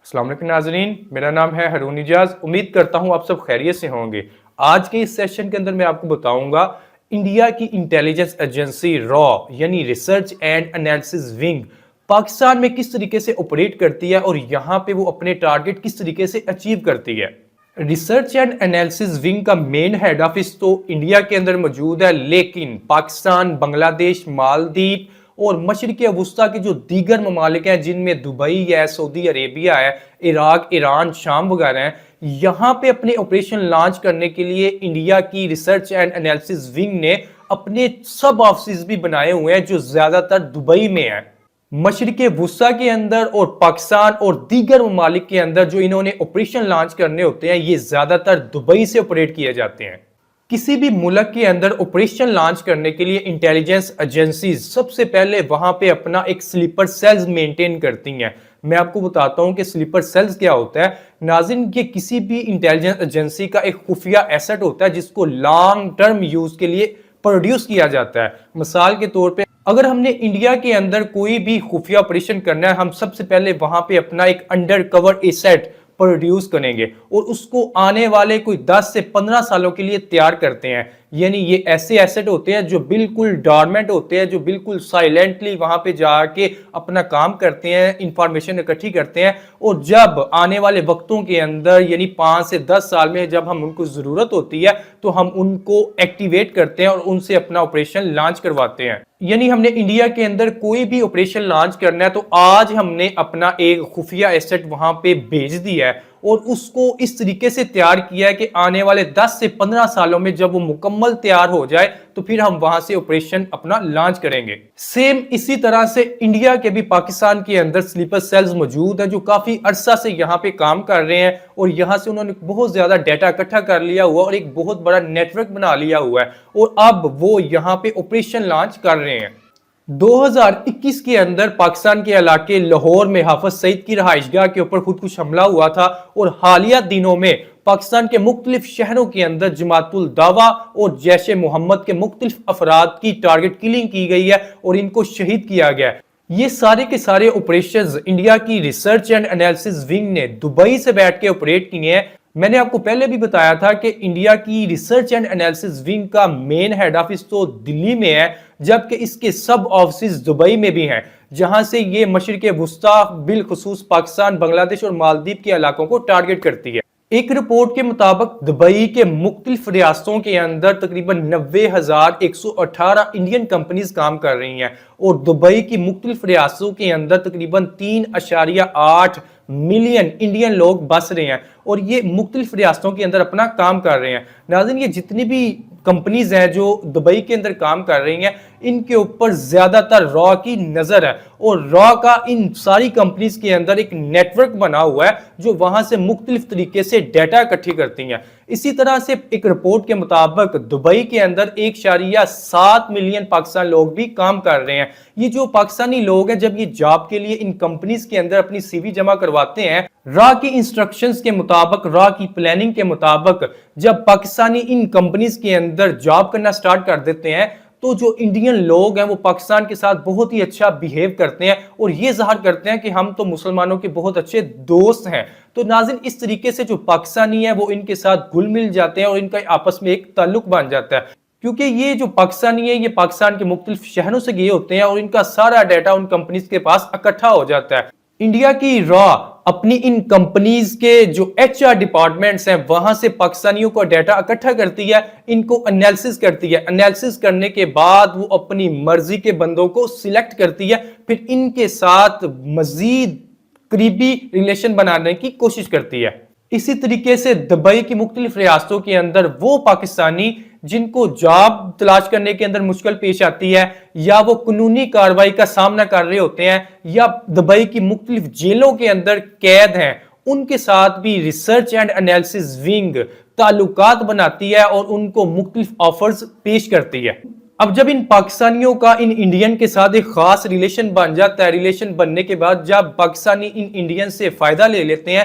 السلام علیکم ناظرین، میرا نام ہے ہارون اجاز۔ امید کرتا ہوں آپ سب خیریت سے ہوں گے۔ آج کے اس سیشن کے اندر میں آپ کو بتاؤں گا انڈیا کی انٹیلیجنس ایجنسی را یعنی research and analysis wing Pakistan میں کس طریقے سے آپریٹ کرتی ہے اور یہاں پہ وہ اپنے ٹارگٹ کس طریقے سے اچیو کرتی ہے۔ ریسرچ اینڈ انالیسس ونگ کا مین ہیڈ آفس تو انڈیا کے اندر موجود ہے، لیکن پاکستان، بنگلہ دیش، مالدیپ اور مشرق وسطیٰ کے جو دیگر ممالک ہیں جن میں دبئی ہے، سعودی عربیہ ہے، عراق، ایران، شام وغیرہ ہیں، یہاں پہ اپنے آپریشن لانچ کرنے کے لیے انڈیا کی ریسرچ اینڈ انالیسس ونگ نے اپنے سب آفسز بھی بنائے ہوئے ہیں جو زیادہ تر دبئی میں ہیں۔ مشرق وسطیٰ کے اندر اور پاکستان اور دیگر ممالک کے اندر جو انہوں نے آپریشن لانچ کرنے ہوتے ہیں یہ زیادہ تر دبئی سے آپریٹ کیے جاتے ہیں۔ کسی بھی ملک کے اندر آپریشن لانچ کرنے کے لیے انٹیلیجنس ایجنسیز سب سے پہلے وہاں پہ اپنا ایک سلیپر سیلز مینٹین کرتی ہیں۔ میں آپ کو بتاتا ہوں کہ سلیپر سیلز کیا ہوتا ہے۔ ناظرین، یہ کسی بھی انٹیلیجنس ایجنسی کا ایک خفیہ ایسٹ ہوتا ہے جس کو لانگ ٹرم یوز کے لیے پروڈیوس کیا جاتا ہے۔ مثال کے طور پہ اگر ہم نے انڈیا کے اندر کوئی بھی خفیہ آپریشن کرنا ہے، ہم سب سے پہلے وہاں پہ اپنا ایک انڈر کور ایسٹ پروڈیوس کریں گے اور اس کو آنے والے کوئی 10 سے 15 سالوں کے لیے تیار کرتے ہیں۔ یعنی یہ ایسے ایسٹ ہوتے ہیں جو بالکل ڈارمنٹ ہوتے ہیں، جو بالکل سائلنٹلی وہاں پہ جا کے اپنا کام کرتے ہیں، انفارمیشن اکٹھی کرتے ہیں، اور جب آنے والے وقتوں کے اندر یعنی 5 سے 10 سال میں جب ہم ان کو ضرورت ہوتی ہے تو ہم ان کو ایکٹیویٹ کرتے ہیں اور ان سے اپنا آپریشن لانچ کرواتے ہیں۔ یعنی ہم نے انڈیا کے اندر کوئی بھی آپریشن لانچ کرنا ہے تو آج ہم نے اپنا ایک خفیہ ایسٹ وہاں پہ بھیج دیا ہے اور اس کو اس طریقے سے تیار کیا ہے کہ آنے والے 10 سے 15 سالوں میں جب وہ مکمل تیار ہو جائے تو پھر ہم وہاں سے آپریشن اپنا لانچ کریں گے۔ سیم اسی طرح سے انڈیا کے بھی پاکستان کے اندر سلیپر سیلز موجود ہیں جو کافی عرصہ سے یہاں پہ کام کر رہے ہیں اور یہاں سے انہوں نے بہت زیادہ ڈیٹا اکٹھا کر لیا ہوا اور ایک بہت بڑا نیٹ ورک بنا لیا ہوا ہے اور اب وہ یہاں پہ آپریشن لانچ کر رہے ہیں۔ 2021 کے اندر پاکستان کے علاقے لاہور میں حافظ سعید کی رہائش گاہ کے اوپر خودکش حملہ ہوا تھا اور حالیہ دنوں میں پاکستان کے مختلف شہروں کے اندر جماعت الدعوہ اور جیش محمد کے مختلف افراد کی ٹارگٹ کلنگ کی گئی ہے اور ان کو شہید کیا گیا ہے۔ یہ سارے کے سارے آپریشنز انڈیا کی ریسرچ اینڈ انالیسس ونگ نے دبئی سے بیٹھ کے آپریٹ کیے ہیں۔ میں نے آپ کو پہلے بھی بتایا تھا کہ انڈیا کی ریسرچ اینڈ انالیسس ونگ کا مین ہیڈ آفس تو دلی میں ہے، جبکہ اس کے سب آفسز دبئی میں بھی ہیں، جہاں سے یہ مشرق وسطیٰ بالخصوص پاکستان، بنگلہ دیش اور مالدیپ کے علاقوں کو ٹارگٹ کرتی ہے۔ ایک رپورٹ کے مطابق دبئی کے مختلف ریاستوں کے اندر تقریباً 90,118 انڈین کمپنیز کام کر رہی ہیں اور دبئی کی مختلف ریاستوں کے اندر تقریباً 3.8 ملین انڈین لوگ بس رہے ہیں اور یہ مختلف ریاستوں کے اندر اپنا کام کر رہے ہیں۔ ناظرین، یہ جتنی بھی کمپنیز ہیں جو دبئی کے اندر کام کر رہی ہیں ان کے اوپر زیادہ تر را کی نظر ہے اور را کا ان ساری کمپنیز کے اندر ایک نیٹ ورک بنا ہوا ہے جو وہاں سے مختلف طریقے سے ڈیٹا اکٹھی کرتی ہیں۔ اسی طرح سے ایک رپورٹ کے مطابق دبئی کے اندر 1.7 ملین پاکستان لوگ بھی کام کر رہے ہیں۔ یہ جو پاکستانی لوگ ہیں جب یہ جاب کے لیے ان کمپنیز کے اندر اپنی سی وی جمع کرواتے ہیں، را کی انسٹرکشنز کے مطابق، را کی پلاننگ کے مطابق جب پاکستانی ان کمپنیز کے اندر جاب کرنا سٹارٹ کر دیتے ہیں تو جو انڈین لوگ ہیں وہ پاکستان کے ساتھ بہت ہی اچھا بیہیو کرتے ہیں اور یہ ظاہر کرتے ہیں کہ ہم تو مسلمانوں کے بہت اچھے دوست ہیں۔ تو ناظرین، اس طریقے سے جو پاکستانی ہیں وہ ان کے ساتھ گل مل جاتے ہیں اور ان کا آپس میں ایک تعلق بن جاتا ہے، کیونکہ یہ جو پاکستانی ہیں یہ پاکستان کے مختلف شہروں سے گئے ہوتے ہیں اور ان کا سارا ڈیٹا ان کمپنیز کے پاس اکٹھا ہو جاتا ہے۔ انڈیا کی را اپنی ان کمپنیز کے جو ایچ آر ڈپارٹمنٹس ہیں وہاں سے پاکستانیوں کو ڈیٹا اکٹھا کرتی ہے، ان کو انالیسس کرتی ہے، انالیسس کرنے کے بعد وہ اپنی مرضی کے بندوں کو سلیکٹ کرتی ہے، پھر ان کے ساتھ مزید قریبی ریلیشن بنانے کی کوشش کرتی ہے۔ اسی طریقے سے دبئی کی مختلف ریاستوں کے اندر وہ پاکستانی جن کو جاب تلاش کرنے کے اندر مشکل پیش آتی ہے یا وہ قانونی کارروائی کا سامنا کر رہے ہوتے ہیں یا دبئی کی مختلف جیلوں کے اندر قید ہیں، ان کے ساتھ بھی ریسرچ اینڈ انالیسس ونگ تعلقات بناتی ہے اور ان کو مختلف آفرز پیش کرتی ہے۔ اب جب ان پاکستانیوں کا ان انڈین کے ساتھ ایک خاص ریلیشن بن جاتا ہے، ریلیشن بننے کے بعد جب پاکستانی ان انڈین سے فائدہ لے لیتے ہیں،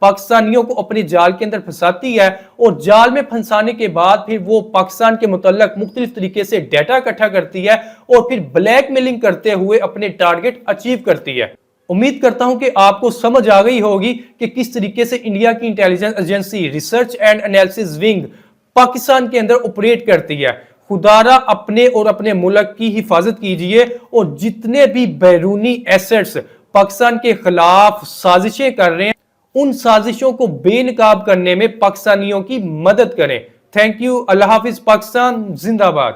پاکستانیوں کو اپنے جال کے اندر پھنساتی ہے اور جال میں پھنسانے کے بعد پھر وہ پاکستان کے متعلق مختلف طریقے سے ڈیٹا اکٹھا کرتی ہے اور پھر بلیک میلنگ کرتے ہوئے اپنے ٹارگٹ اچیو کرتی ہے۔ امید کرتا ہوں کہ آپ کو سمجھ آ گئی ہوگی کہ کس طریقے سے انڈیا کی intelligence agency research and analysis wing Pakistan کے اندر آپریٹ کرتی ہے۔ خدارا اپنے اور اپنے ملک کی حفاظت کیجئے اور جتنے بھی بیرونی ایسٹس پاکستان کے خلاف سازشیں کر رہے ہیں ان سازشوں کو بے نقاب کرنے میں پاکستانیوں کی مدد کریں۔ تھینک یو، اللہ حافظ، پاکستان زندہ باد۔